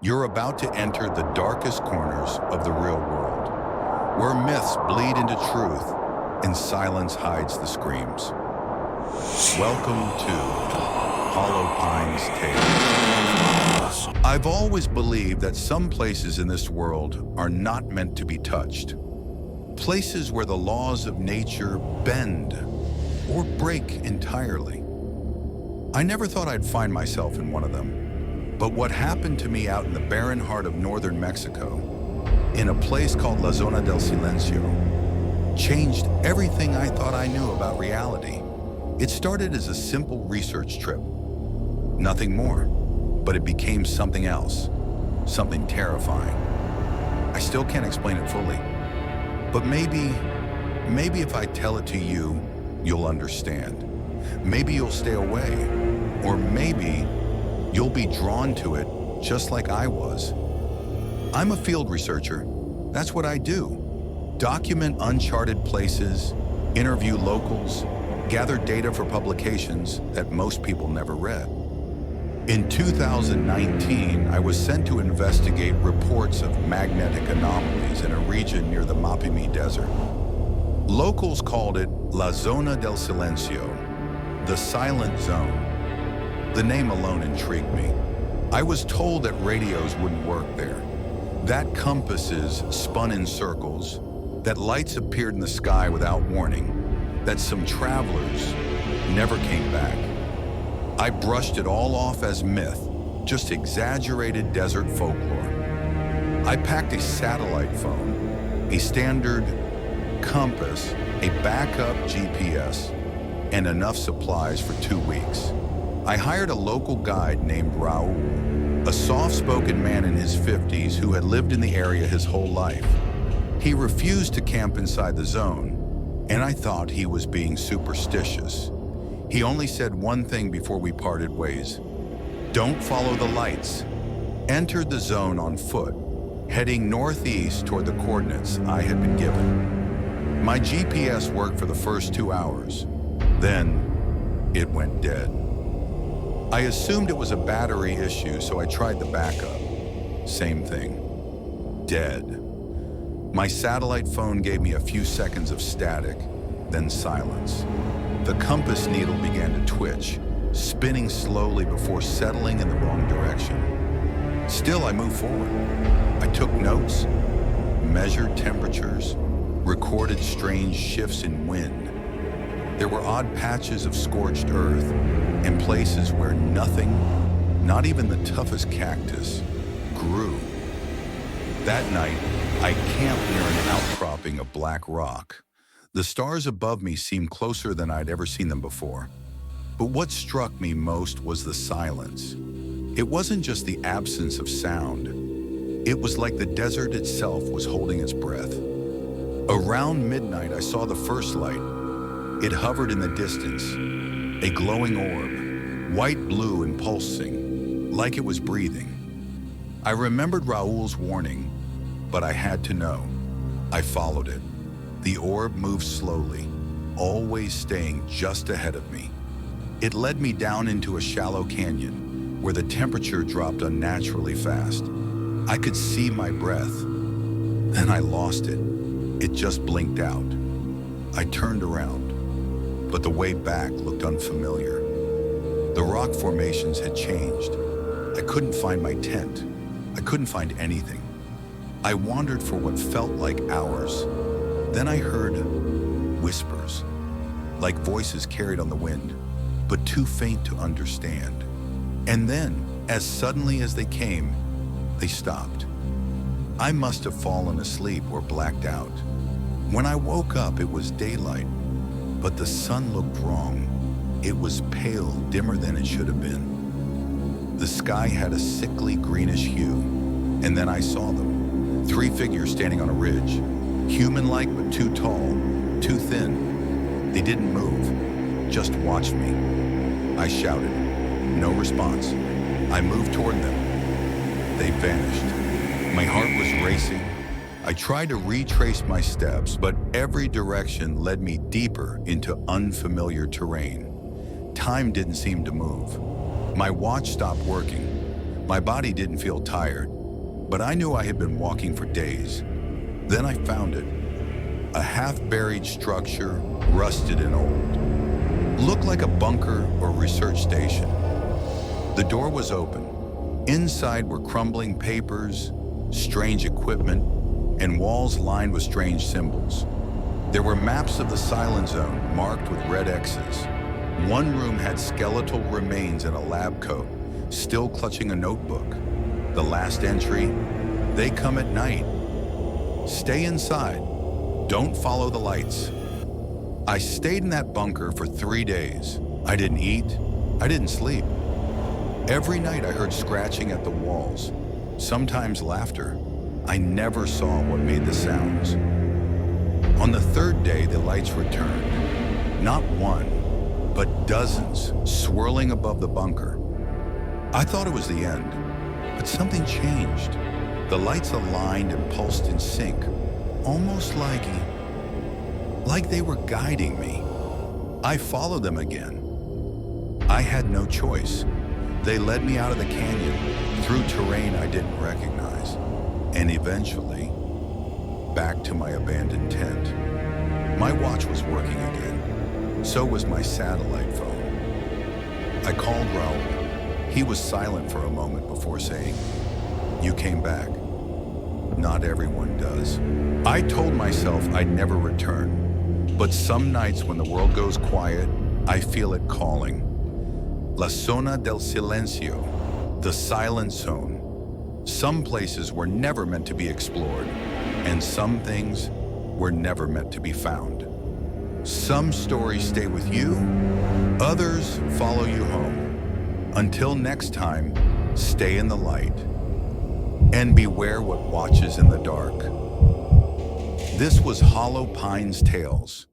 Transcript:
You're about to enter the darkest corners of the real world, where myths bleed into truth and silence hides the screams. Welcome to Hollow Pines Tales. I've always believed that some places in this world are not meant to be touched. Places where the laws of nature bend or break entirely. I never thought I'd find myself in one of them. But what happened to me out in the barren heart of northern Mexico, in a place called La Zona del Silencio, changed everything I thought I knew about reality. It started as a simple research trip. Nothing more, but it became something else, something terrifying. I still can't explain it fully, but maybe if I tell it to you, you'll understand. Maybe you'll stay away, or maybe you'll be drawn to it just like I was. I'm a field researcher. That's what I do. Document uncharted places, interview locals, gather data for publications that most people never read. In 2019, I was sent to investigate reports of magnetic anomalies in a region near the Mapimi Desert. Locals called it La Zona del Silencio, the silent zone. The name alone intrigued me. I was told that radios wouldn't work there, that compasses spun in circles, that lights appeared in the sky without warning, that some travelers never came back. I brushed it all off as myth, just exaggerated desert folklore. I packed a satellite phone, a standard compass, a backup GPS, and enough supplies for 2 weeks. I hired a local guide named Raul, a soft-spoken man in his 50s who had lived in the area his whole life. He refused to camp inside the zone, and I thought he was being superstitious. He only said one thing before we parted ways: don't follow the lights. Entered the zone on foot, heading northeast toward the coordinates I had been given. My GPS worked for the first 2 hours. Then it went dead. I assumed it was a battery issue, so I tried the backup. Same thing. Dead. My satellite phone gave me a few seconds of static, then silence. The compass needle began to twitch, spinning slowly before settling in the wrong direction. Still, I moved forward. I took notes, measured temperatures, recorded strange shifts in wind. There were odd patches of scorched earth and places where nothing, not even the toughest cactus, grew. That night, I camped near an outcropping of black rock. The stars above me seemed closer than I'd ever seen them before. But what struck me most was the silence. It wasn't just the absence of sound. It was like the desert itself was holding its breath. Around midnight, I saw the first light. It hovered in the distance, a glowing orb, white-blue and pulsing, like it was breathing. I remembered Raul's warning, but I had to know. I followed it. The orb moved slowly, always staying just ahead of me. It led me down into a shallow canyon where the temperature dropped unnaturally fast. I could see my breath. Then I lost it. It just blinked out. I turned around, but the way back looked unfamiliar. The rock formations had changed. I couldn't find my tent. I couldn't find anything. I wandered for what felt like hours. Then I heard whispers, like voices carried on the wind, but too faint to understand. And then, as suddenly as they came, they stopped. I must have fallen asleep or blacked out. When I woke up, it was daylight, but the sun looked wrong. It was pale, dimmer than it should have been. The sky had a sickly greenish hue, and then I saw them. 3 figures standing on a ridge, human-like but too tall, too thin. They didn't move, just watched me. I shouted. No response. I moved toward them. They vanished. My heart was racing. I tried to retrace my steps, but every direction led me deeper into unfamiliar terrain. Time didn't seem to move. My watch stopped working. My body didn't feel tired, but I knew I had been walking for days. Then I found it. A half-buried structure, rusted and old. Looked like a bunker or research station. The door was open. Inside were crumbling papers, strange equipment, and walls lined with strange symbols. There were maps of the Silent Zone marked with red X's. One room had skeletal remains in a lab coat, still clutching a notebook. The last entry, "They come at night. Stay inside. Don't follow the lights." I stayed in that bunker for 3 days. I didn't eat. I didn't sleep. Every night I heard scratching at the walls, sometimes laughter. I never saw what made the sounds. On the 3rd day, the lights returned. Not one, but dozens, swirling above the bunker. I thought it was the end, but something changed. The lights aligned and pulsed in sync, almost like they were guiding me. I followed them again. I had no choice. They led me out of the canyon, through terrain I didn't recognize, and eventually back to my abandoned tent. My watch was working again. So was my satellite phone. I called Raul. He was silent for a moment before saying, "You came back." Not everyone does. I told myself I'd never return, but some nights when the world goes quiet, I feel it calling. La Zona del Silencio, the Silent Zone. Some places were never meant to be explored, and some things were never meant to be found. Some stories stay with you, others follow you home. Until next time, stay in the light, and beware what watches in the dark. This was Hollow Pines Tales.